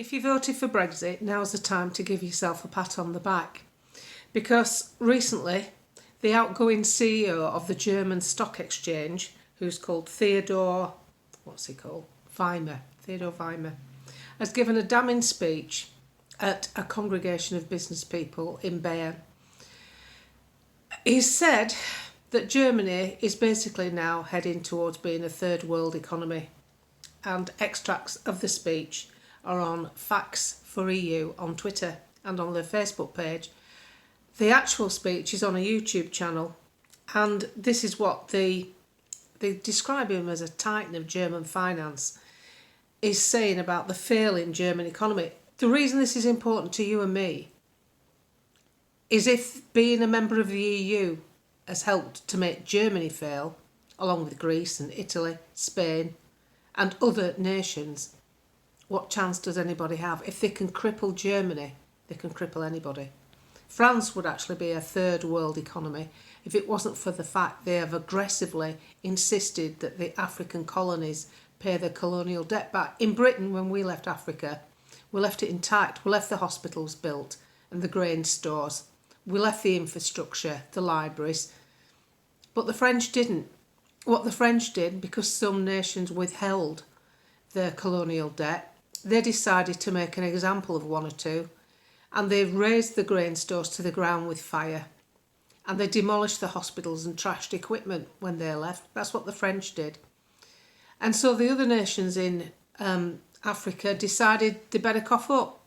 If you voted for Brexit, now's the time to give yourself a pat on the back. Because recently, the outgoing CEO of the German stock exchange, who's called Theodor Weimer, has given a damning speech at a congregation of business people in Bayern. He said that Germany is basically now heading towards being a third world economy, and extracts of the speech are on Facts for EU on Twitter and on their Facebook page. The actual speech is on a YouTube channel, and this is what they describe him as a titan of German finance is saying about the failing German economy. The reason this is important to you and me is if being a member of the EU has helped to make Germany fail, along with Greece and Italy, Spain and other nations, what chance does anybody have? If they can cripple Germany, they can cripple anybody. France would actually be a third world economy if it wasn't for the fact they have aggressively insisted that the African colonies pay their colonial debt back. In Britain, when we left Africa, we left it intact. We left the hospitals built and the grain stores. We left the infrastructure, the libraries. But the French didn't. What the French did, because some nations withheld their colonial debt, they decided to make an example of one or two, and they razed the grain stores to the ground with fire, and they demolished the hospitals and trashed equipment when they left. That's what the French did. And so the other nations in Africa decided they better cough up.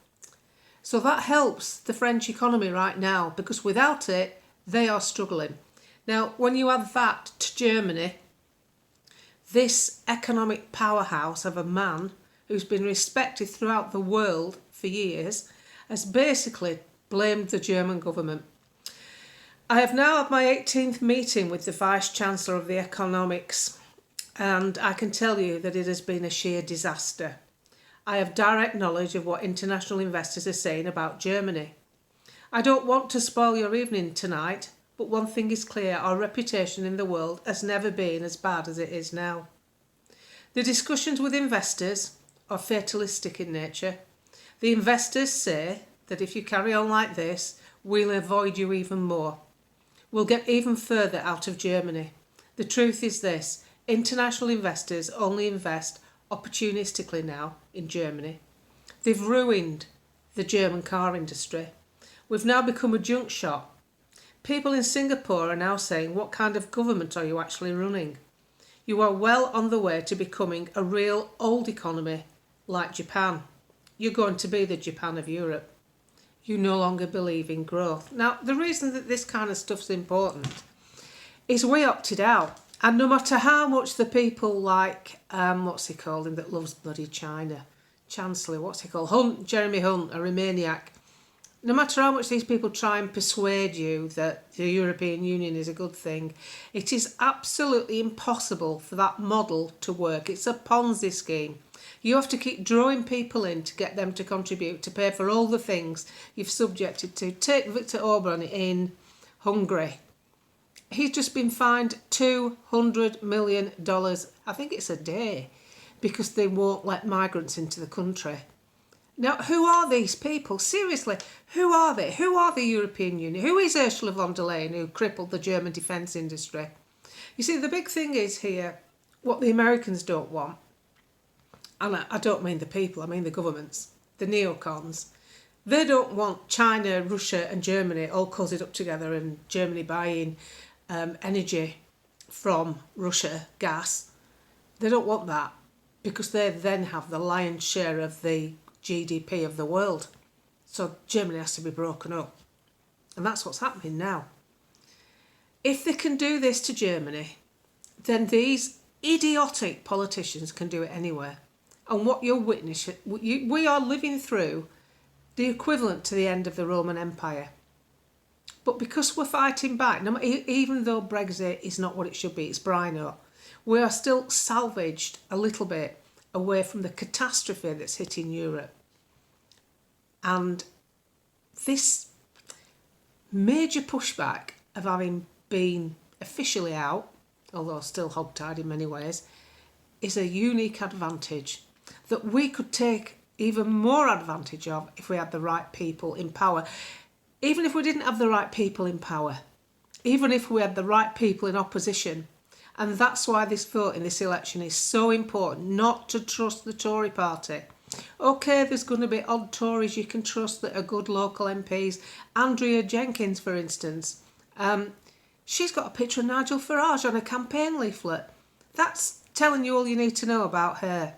So that helps the French economy right now, because without it, they are struggling. Now, when you add that to Germany, this economic powerhouse of a man who's been respected throughout the world for years has basically blamed the German government. I have now had my 18th meeting with the Vice-Chancellor of the Economics, and I can tell you that it has been a sheer disaster. I have direct knowledge of what international investors are saying about Germany. I don't want to spoil your evening tonight, but one thing is clear: our reputation in the world has never been as bad as it is now. The discussions with investors are fatalistic in nature. The investors say that if you carry on like this, we'll avoid you even more. We'll get even further out of Germany. The truth is this: international investors only invest opportunistically now in Germany. They've ruined the German car industry. We've now become a junk shop. People in Singapore are now saying, what kind of government are you actually running? You are well on the way to becoming a real old economy like Japan. You're going to be the Japan of Europe. You no longer believe in growth. Now, the reason that this kind of stuff's important is we opted out. And no matter how much the people like, what's he called him that loves bloody China? Chancellor, what's he called? Jeremy Hunt, a Remainiac. No matter how much these people try and persuade you that the European Union is a good thing, it is absolutely impossible for that model to work. It's a Ponzi scheme. You have to keep drawing people in to get them to contribute, to pay for all the things you've subjected to. Take Viktor Orban in Hungary. He's just been fined $200 million, I think it's a day, because they won't let migrants into the country. Now, who are these people? Seriously, who are they? Who are the European Union? Who is Ursula von der Leyen, who crippled the German defence industry? You see, the big thing is here, what the Americans don't want, and I don't mean the people, I mean the governments, the neocons. They don't want China, Russia and Germany all cozied up together and Germany buying energy from Russia, gas. They don't want that, because they then have the lion's share of the GDP of the world. So Germany has to be broken up. And that's what's happening now. If they can do this to Germany, then these idiotic politicians can do it anywhere. And what you're witnessing, we are living through the equivalent to the end of the Roman Empire. But because we're fighting back, even though Brexit is not what it should be, it's Brino, we are still salvaged a little bit away from the catastrophe that's hitting Europe. And this major pushback of having been officially out, although still hogtied in many ways, is a unique advantage that we could take even more advantage of if we had the right people in power. Even if we didn't have the right people in power, even if we had the right people in opposition. And that's why this vote in this election is so important, not to trust the Tory party. OK, there's going to be odd Tories you can trust that are good local MPs. Andrea Jenkins, for instance, she's got a picture of Nigel Farage on a campaign leaflet. That's telling you all you need to know about her.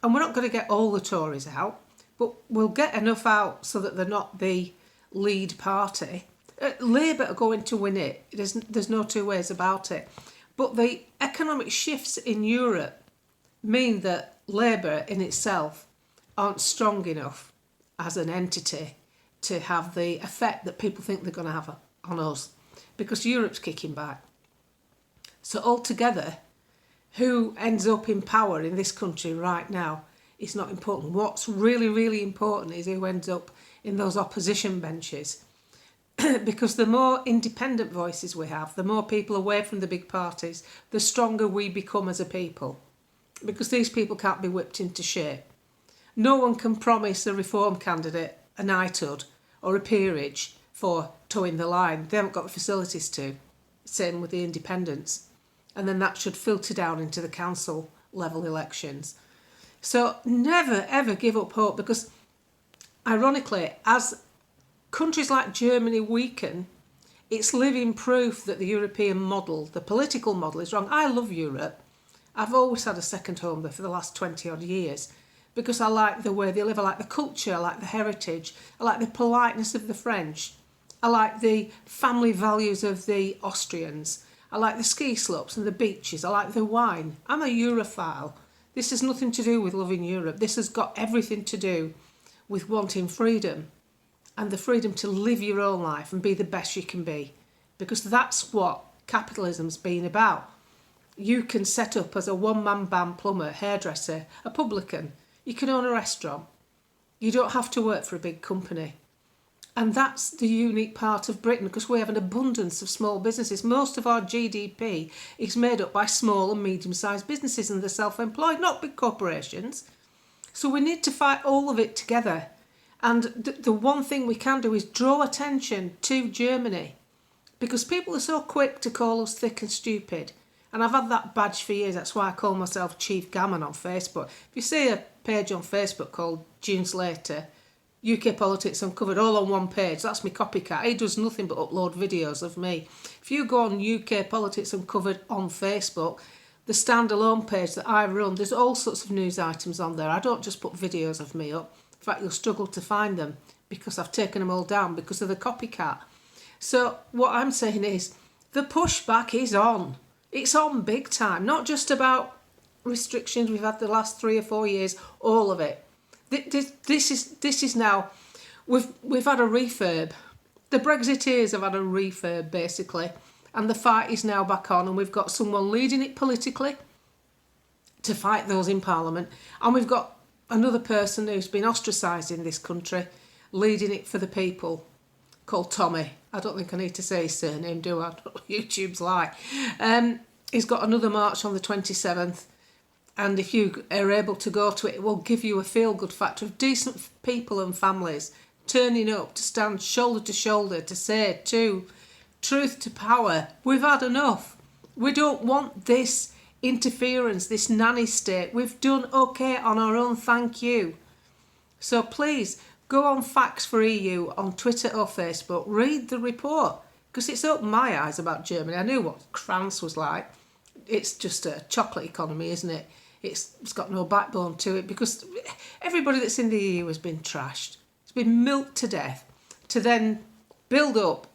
And we're not going to get all the Tories out, but we'll get enough out so that they're not the lead party. Labour are going to win it. There's no two ways about it. But the economic shifts in Europe mean that Labour in itself aren't strong enough as an entity to have the effect that people think they're going to have on us, because Europe's kicking back. So altogether, who ends up in power in this country right now is not important. What's really, really important is who ends up in those opposition benches. Because the more independent voices we have, the more people away from the big parties, the stronger we become as a people. Because these people can't be whipped into shape. No one can promise a Reform candidate a knighthood or a peerage for towing the line. They haven't got the facilities to. Same with the independents. And then that should filter down into the council level elections. So never ever give up hope, because ironically, as countries like Germany weaken, it's living proof that the European model, the political model, is wrong. I love Europe. I've always had a second home there for the last 20 odd years, because I like the way they live, I like the culture, I like the heritage, I like the politeness of the French, I like the family values of the Austrians, I like the ski slopes and the beaches, I like the wine. I'm a Europhile. This has nothing to do with loving Europe. This has got everything to do with wanting freedom. And the freedom to live your own life and be the best you can be. Because that's what capitalism's been about. You can set up as a one-man band, plumber, hairdresser, a publican. You can own a restaurant. You don't have to work for a big company. And that's the unique part of Britain, because we have an abundance of small businesses. Most of our GDP is made up by small and medium-sized businesses and the self-employed, not big corporations. So we need to fight all of it together. And the one thing we can do is draw attention to Germany, because people are so quick to call us thick and stupid. And I've had that badge for years. That's why I call myself Chief Gammon on Facebook. If you see a page on Facebook called June Slater, UK Politics Uncovered, all on one page, that's my copycat. He does nothing but upload videos of me. If you go on UK Politics Uncovered on Facebook, the standalone page that I run, there's all sorts of news items on there. I don't just put videos of me up. In fact, you'll struggle to find them because I've taken them all down because of the copycat. So what I'm saying is the pushback is on. It's on big time, not just about restrictions we've had the last 3 or 4 years, all of it. This is now, we've had a refurb. The Brexiteers have had a refurb, basically, and the fight is now back on, and we've got someone leading it politically to fight those in Parliament, and we've got another person who's been ostracised in this country leading it for the people, called Tommy. I don't think I need to say his surname, do I? YouTube's like. He's got another march on the 27th. And if you are able to go to it, it will give you a feel-good factor of decent people and families turning up to stand shoulder to shoulder to say to truth to power, we've had enough. We don't want this interference, this nanny state. We've done okay on our own, thank you. So please, go on Facts for EU on Twitter or Facebook, read the report, because it's opened my eyes about Germany. I knew what France was like. It's just a chocolate economy, isn't it? It's got no backbone to it, because everybody that's in the EU has been trashed. It's been milked to death to then build up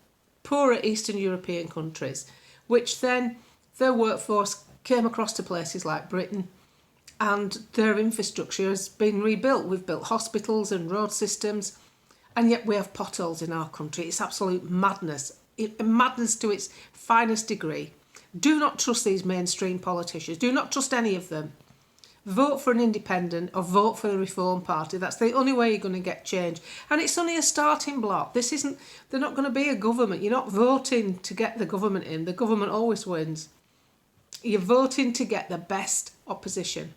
poorer Eastern European countries, which then their workforce came across to places like Britain, and their infrastructure has been rebuilt. We've built hospitals and road systems, and yet we have potholes in our country. It's absolute madness. Madness to its finest degree. Do not trust these mainstream politicians. Do not trust any of them. Vote for an independent or vote for the Reform Party. That's the only way you're going to get change. And it's only a starting block. They're not going to be a government. You're not voting to get the government in. The government always wins. You're voting to get the best opposition.